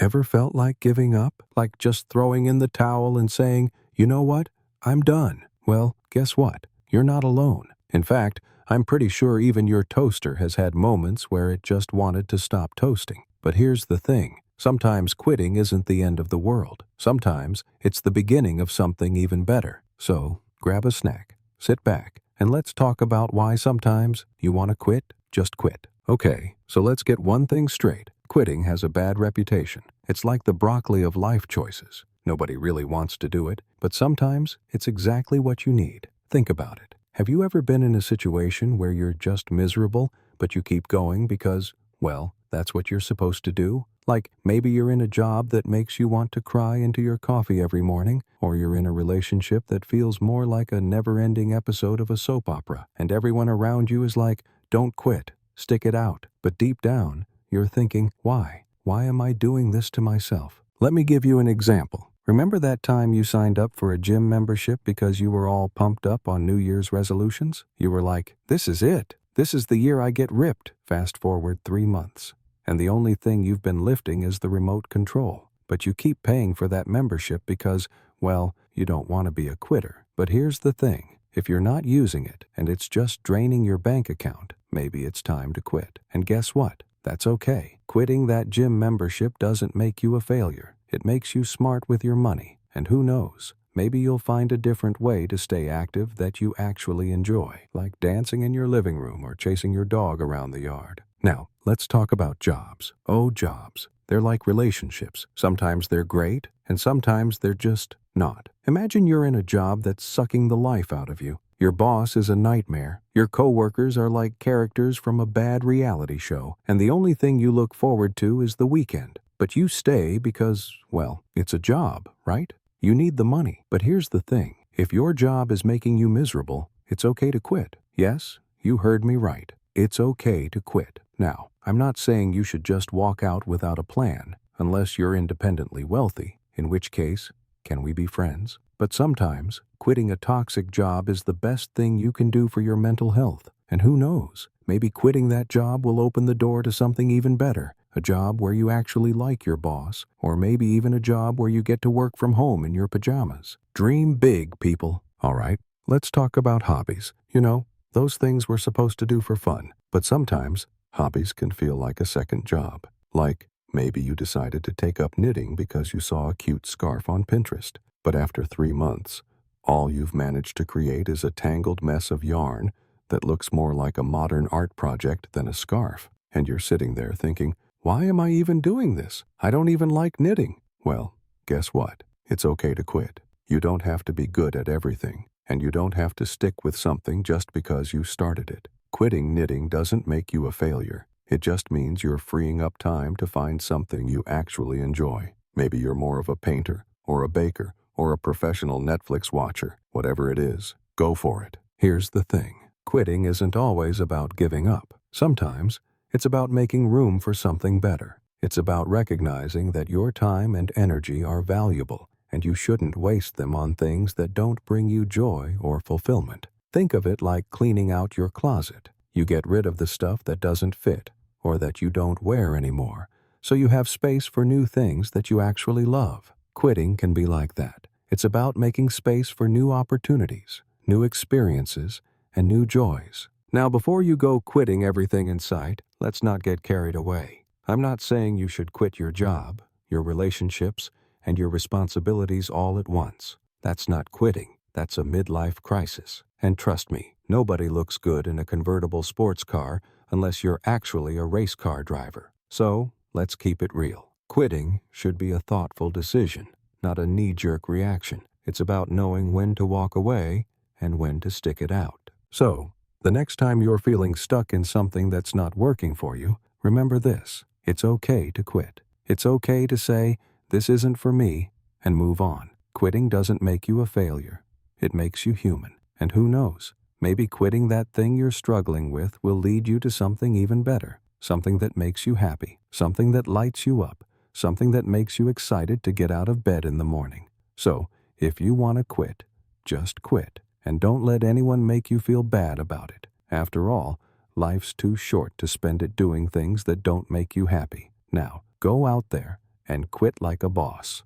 Ever felt like giving up? Like just throwing in the towel and saying, you know what? I'm done. Well, guess what? You're not alone. In fact, I'm pretty sure even your toaster has had moments where it just wanted to stop toasting. But here's the thing. Sometimes quitting isn't the end of the world. Sometimes it's the beginning of something even better. So, grab a snack, sit back, and let's talk about why sometimes you want to quit, just quit. Okay, so let's get one thing straight. Quitting has a bad reputation. It's like the broccoli of life choices. Nobody really wants to do it, but sometimes it's exactly what you need. Think about it. Have you ever been in a situation where you're just miserable, but you keep going because, well, that's what you're supposed to do? Like maybe you're in a job that makes you want to cry into your coffee every morning, or you're in a relationship that feels more like a never-ending episode of a soap opera, and everyone around you is like, don't quit, stick it out. But deep down, you're thinking, why? Why am I doing this to myself? Let me give you an example. Remember that time you signed up for a gym membership because you were all pumped up on New Year's resolutions? You were like, this is it. This is the year I get ripped. Fast forward 3 months. And the only thing you've been lifting is the remote control. But you keep paying for that membership because, well, you don't want to be a quitter. But here's the thing. If you're not using it and it's just draining your bank account, maybe it's time to quit. And guess what? That's okay. Quitting that gym membership doesn't make you a failure. It makes you smart with your money. And who knows, maybe you'll find a different way to stay active that you actually enjoy, like dancing in your living room or chasing your dog around the yard. Now, let's talk about jobs. Oh, jobs. They're like relationships. Sometimes they're great, and sometimes they're just not. Imagine you're in a job that's sucking the life out of you. Your boss is a nightmare. Your coworkers are like characters from a bad reality show, and the only thing you look forward to is the weekend. But you stay because, well, it's a job, right? You need the money. But here's the thing. If your job is making you miserable, it's okay to quit. Yes, you heard me right. It's okay to quit. Now, I'm not saying you should just walk out without a plan, unless you're independently wealthy, in which case, can we be friends? But sometimes, quitting a toxic job is the best thing you can do for your mental health. And who knows, maybe quitting that job will open the door to something even better. A job where you actually like your boss, or maybe even a job where you get to work from home in your pajamas. Dream big, people. All right, let's talk about hobbies. You know, those things we're supposed to do for fun. But sometimes, hobbies can feel like a second job. Like, maybe you decided to take up knitting because you saw a cute scarf on Pinterest. But after 3 months, all you've managed to create is a tangled mess of yarn that looks more like a modern art project than a scarf. And you're sitting there thinking, why am I even doing this? I don't even like knitting. Well, guess what? It's okay to quit. You don't have to be good at everything, and you don't have to stick with something just because you started it. Quitting knitting doesn't make you a failure. It just means you're freeing up time to find something you actually enjoy. Maybe you're more of a painter, or a baker, or a professional Netflix watcher. Whatever it is, go for it. Here's the thing. Quitting isn't always about giving up. Sometimes, it's about making room for something better. It's about recognizing that your time and energy are valuable, and you shouldn't waste them on things that don't bring you joy or fulfillment. Think of it like cleaning out your closet. You get rid of the stuff that doesn't fit, or that you don't wear anymore, so you have space for new things that you actually love. Quitting can be like that. It's about making space for new opportunities, new experiences, and new joys. Now, before you go quitting everything in sight, let's not get carried away. I'm not saying you should quit your job, your relationships, and your responsibilities all at once. That's not quitting. That's a midlife crisis. And trust me, nobody looks good in a convertible sports car unless you're actually a race car driver. So, let's keep it real. Quitting should be a thoughtful decision, not a knee-jerk reaction. It's about knowing when to walk away and when to stick it out. So, the next time you're feeling stuck in something that's not working for you, remember this. It's okay to quit. It's okay to say, this isn't for me, and move on. Quitting doesn't make you a failure. It makes you human. And who knows, maybe quitting that thing you're struggling with will lead you to something even better. Something that makes you happy. Something that lights you up. Something that makes you excited to get out of bed in the morning. So, if you want to quit, just quit. And don't let anyone make you feel bad about it. After all, life's too short to spend it doing things that don't make you happy. Now, go out there and quit like a boss.